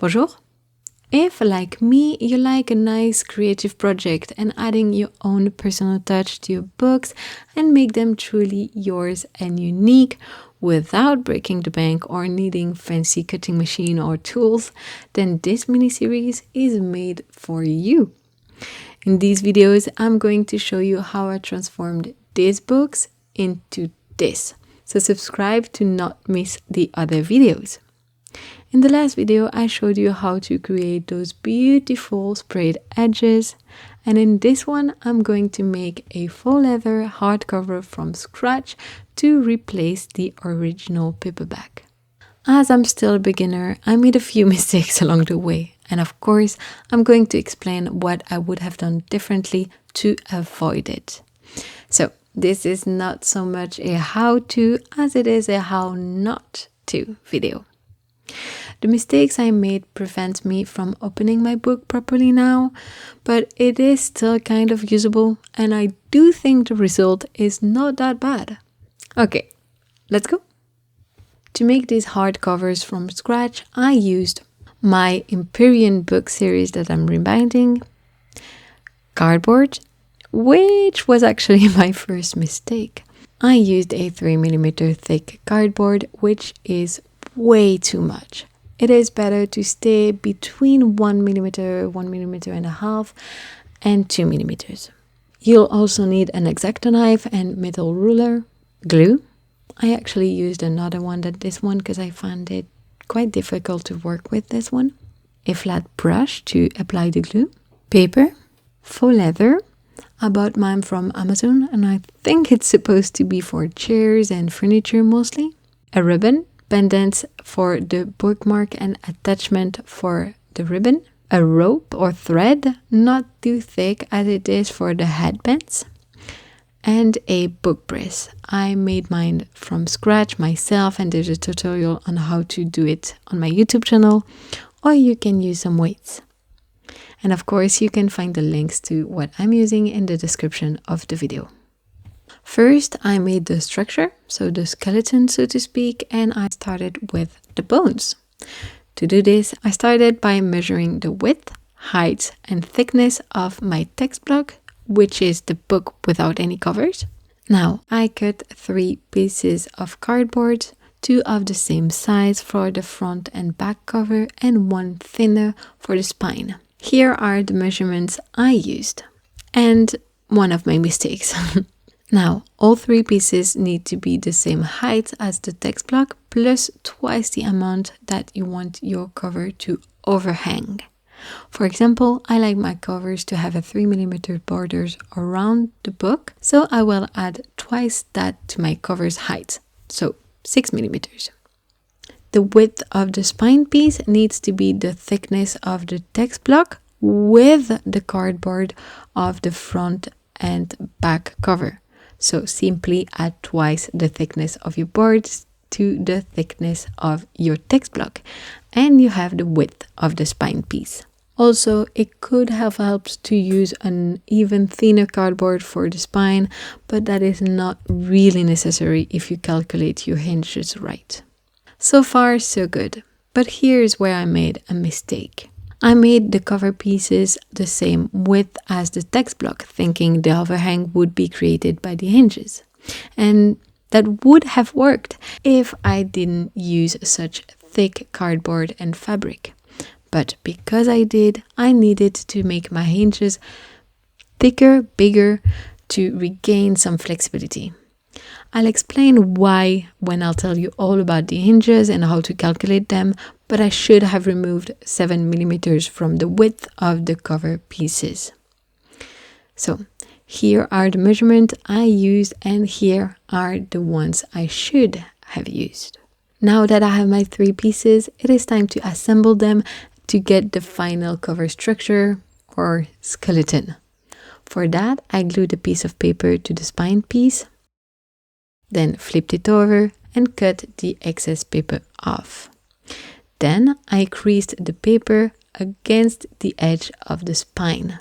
Bonjour! If, like me, you like a nice creative project and adding your own personal touch to your books and make them truly yours and unique without breaking the bank or needing fancy cutting machine or tools, then this mini-series is made for you. In these videos, I'm going to show you how I transformed these books into this. So subscribe to not miss the other videos. In the last video, I showed you how to create those beautiful sprayed edges. And in this one, I'm going to make a faux leather hardcover from scratch to replace the original paperback. As I'm still a beginner, I made a few mistakes along the way. And of course, I'm going to explain what I would have done differently to avoid it. So this is not so much a how-to as it is a how not to video. The mistakes I made prevent me from opening my book properly now, but it is still kind of usable and I do think the result is not that bad. Okay, let's go. To make these hardcovers from scratch, I used my Empyrean book series that I'm rebinding, cardboard, which was actually my first mistake. I used a 3mm thick cardboard, which is way too much. It is better to stay between 1mm, 1mm1/2, and 2mm. You'll also need an X-Acto knife and metal ruler, glue. I actually used another one than this one because I found it quite difficult to work with this one. A flat brush to apply the glue, paper, faux leather. I bought mine from Amazon and I think it's supposed to be for chairs and furniture mostly. A ribbon, pendants for the bookmark and attachment for the ribbon, a rope or thread, not too thick as it is for the headbands, and a book press. I made mine from scratch myself and there's a tutorial on how to do it on my YouTube channel, or you can use some weights. And of course you can find the links to what I'm using in the description of the video. First, I made the structure, so the skeleton, so to speak, and I started with the bones. To do this, I started by measuring the width, height, and thickness of my text block, which is the book without any covers. Now, I cut 3 pieces of cardboard, 2 of the same size for the front and back cover, and 1 thinner for the spine. Here are the measurements I used, and one of my mistakes. Now, all 3 pieces need to be the same height as the text block, plus twice the amount that you want your cover to overhang. For example, I like my covers to have a 3mm borders around the book, so I will add twice that to my cover's height, so 6mm. The width of the spine piece needs to be the thickness of the text block with the cardboard of the front and back cover. So simply add twice the thickness of your boards to the thickness of your text block and you have the width of the spine piece. Also, it could have helped to use an even thinner cardboard for the spine, but that is not really necessary if you calculate your hinges right. So far, so good. But here's where I made a mistake. I made the cover pieces the same width as the text block, thinking the overhang would be created by the hinges. And that would have worked if I didn't use such thick cardboard and fabric. But because I did, I needed to make my hinges thicker, bigger, to regain some flexibility. I'll explain why when I'll tell you all about the hinges and how to calculate them, but I should have removed 7mm from the width of the cover pieces. So here are the measurements I used and here are the ones I should have used. Now that I have my 3 pieces, it is time to assemble them to get the final cover structure or skeleton. For that, I glued a piece of paper to the spine piece, then flipped it over and cut the excess paper off. Then I creased the paper against the edge of the spine.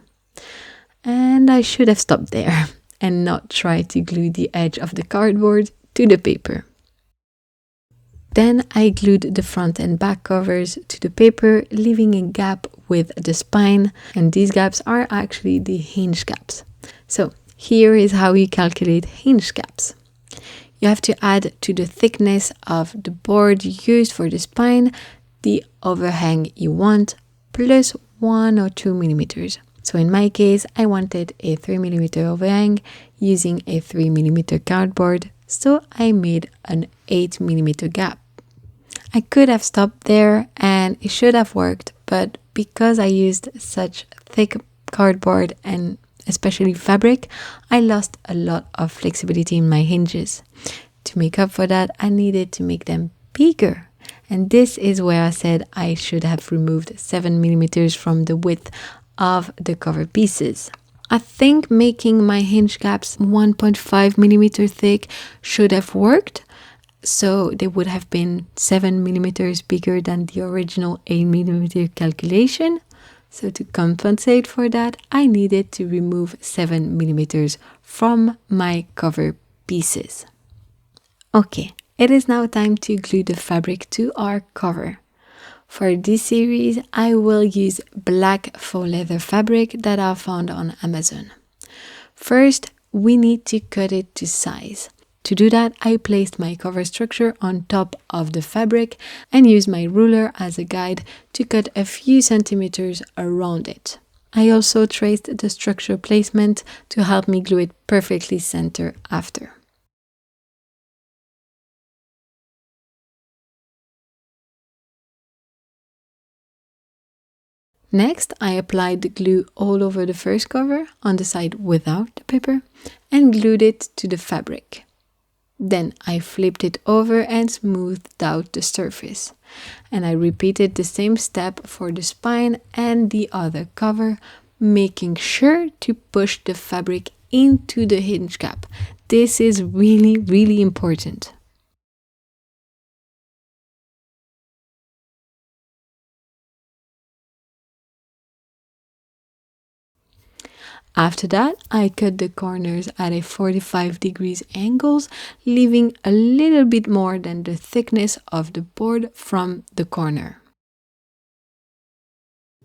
And I should have stopped there and not tried to glue the edge of the cardboard to the paper. Then I glued the front and back covers to the paper, leaving a gap with the spine, and these gaps are actually the hinge gaps. So here is how you calculate hinge gaps. You have to add to the thickness of the board used for the spine the overhang you want plus 1 or 2 millimeters. So in my case, I wanted a 3 millimeter overhang using a 3 millimeter cardboard, so I made an 8 millimeter gap. I could have stopped there and it should have worked, but because I used such thick cardboard and especially fabric, I lost a lot of flexibility in my hinges. To make up for that, I needed to make them bigger. And this is where I said I should have removed 7 millimeters from the width of the cover pieces. I think making my hinge gaps 1.5 millimeter thick should have worked. So they would have been 7 millimeters bigger than the original 8 millimeter calculation. So to compensate for that, I needed to remove 7 millimeters from my cover pieces. Okay, it is now time to glue the fabric to our cover. For this series, I will use black faux leather fabric that I found on Amazon. First, we need to cut it to size. To do that, I placed my cover structure on top of the fabric and used my ruler as a guide to cut a few centimeters around it. I also traced the structure placement to help me glue it perfectly center after. Next, I applied the glue all over the first cover on the side without the paper and glued it to the fabric. Then I flipped it over and smoothed out the surface. And I repeated the same step for the spine and the other cover, making sure to push the fabric into the hinge gap. This is really, really important. After that, I cut the corners at a 45 degrees angles, leaving a little bit more than the thickness of the board from the corner.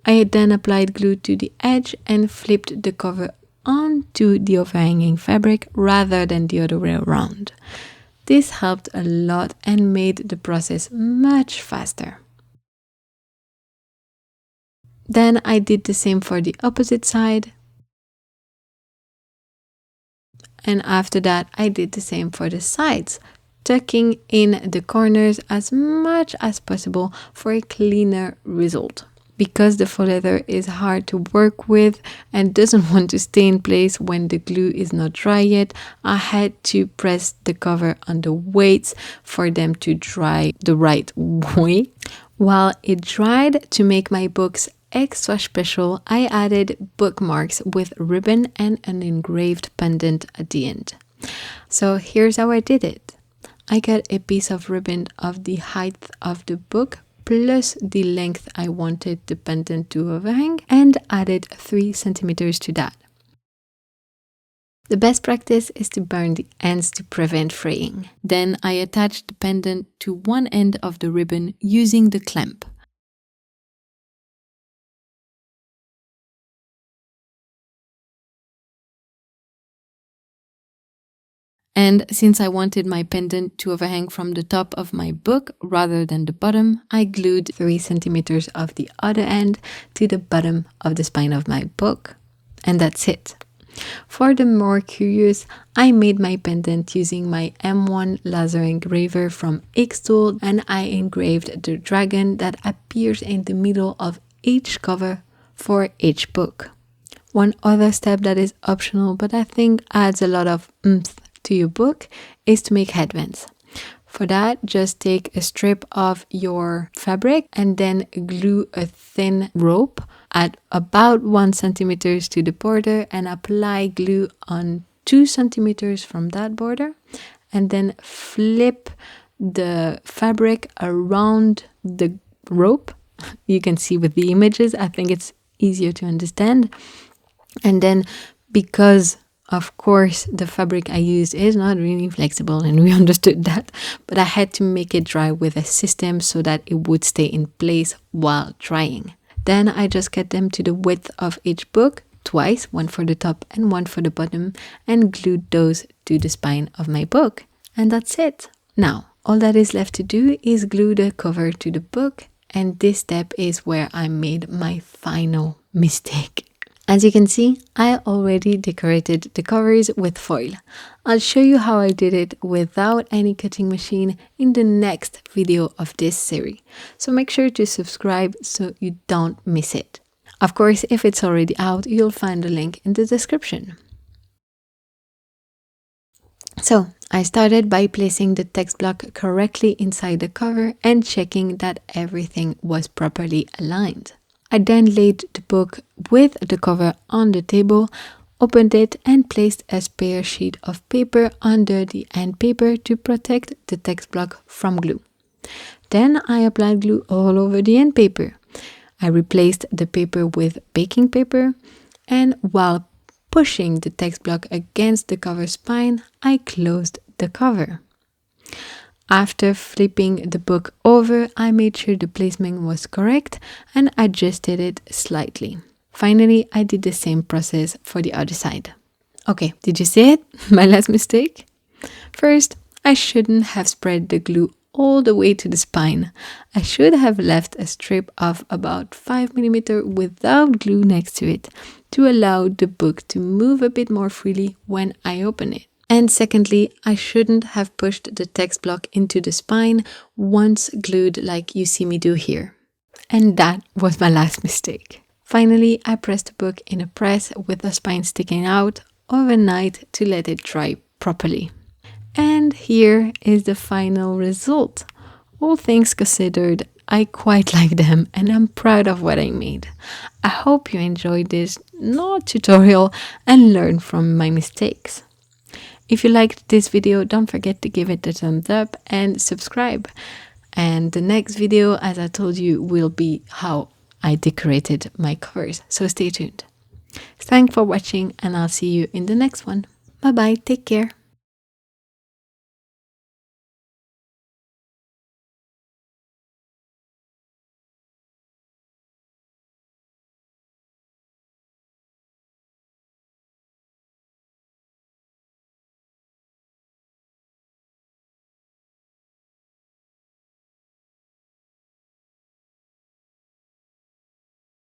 I then applied glue to the edge and flipped the cover onto the overhanging fabric rather than the other way around. This helped a lot and made the process much faster. Then I did the same for the opposite side. And after that, I did the same for the sides, tucking in the corners as much as possible for a cleaner result. Because the faux leather is hard to work with and doesn't want to stay in place when the glue is not dry yet, I had to press the cover on the weights for them to dry the right way. While it dried, to make my books extra special, I added bookmarks with ribbon and an engraved pendant at the end. So here's how I did it. I cut a piece of ribbon of the height of the book plus the length I wanted the pendant to overhang and added 3 centimeters to that. The best practice is to burn the ends to prevent fraying. Then I attached the pendant to one end of the ribbon using the clamp. And since I wanted my pendant to overhang from the top of my book rather than the bottom, I glued 3 centimeters of the other end to the bottom of the spine of my book. And that's it. For the more curious, I made my pendant using my M1 laser engraver from Xtool, and I engraved the dragon that appears in the middle of each cover for each book. One other step that is optional but I think adds a lot of oomph to your book is to make headbands. For that, just take a strip of your fabric and then glue a thin rope at about 1 centimeter to the border and apply glue on 2 centimeters from that border, and then flip the fabric around the rope. You can see with the images, I think it's easier to understand. And then because Of course, the fabric I used is not really flexible and we understood that, but I had to make it dry with a system so that it would stay in place while drying. Then I just cut them to the width of each book, twice, one for the top and one for the bottom, and glued those to the spine of my book. And that's it. Now, all that is left to do is glue the cover to the book, and this step is where I made my final mistake. As you can see, I already decorated the covers with foil. I'll show you how I did it without any cutting machine in the next video of this series. So make sure to subscribe so you don't miss it. Of course, if it's already out, you'll find the link in the description. So I started by placing the text block correctly inside the cover and checking that everything was properly aligned. I then laid the book with the cover on the table, opened it and placed a spare sheet of paper under the end paper to protect the text block from glue. Then I applied glue all over the end paper. I replaced the paper with baking paper, and while pushing the text block against the cover spine, I closed the cover. After flipping the book over, I made sure the placement was correct and adjusted it slightly. Finally, I did the same process for the other side. Okay, did you see it? My last mistake? First, I shouldn't have spread the glue all the way to the spine. I should have left a strip of about 5 mm without glue next to it to allow the book to move a bit more freely when I open it. And secondly, I shouldn't have pushed the text block into the spine once glued like you see me do here. And that was my last mistake. Finally, I pressed the book in a press with the spine sticking out overnight to let it dry properly. And here is the final result. All things considered, I quite like them and I'm proud of what I made. I hope you enjoyed this tutorial and learned from my mistakes. If you liked this video, don't forget to give it a thumbs up and subscribe. And the next video, as I told you, will be how I decorated my covers. So stay tuned. Thanks for watching and I'll see you in the next one. Bye bye, take care.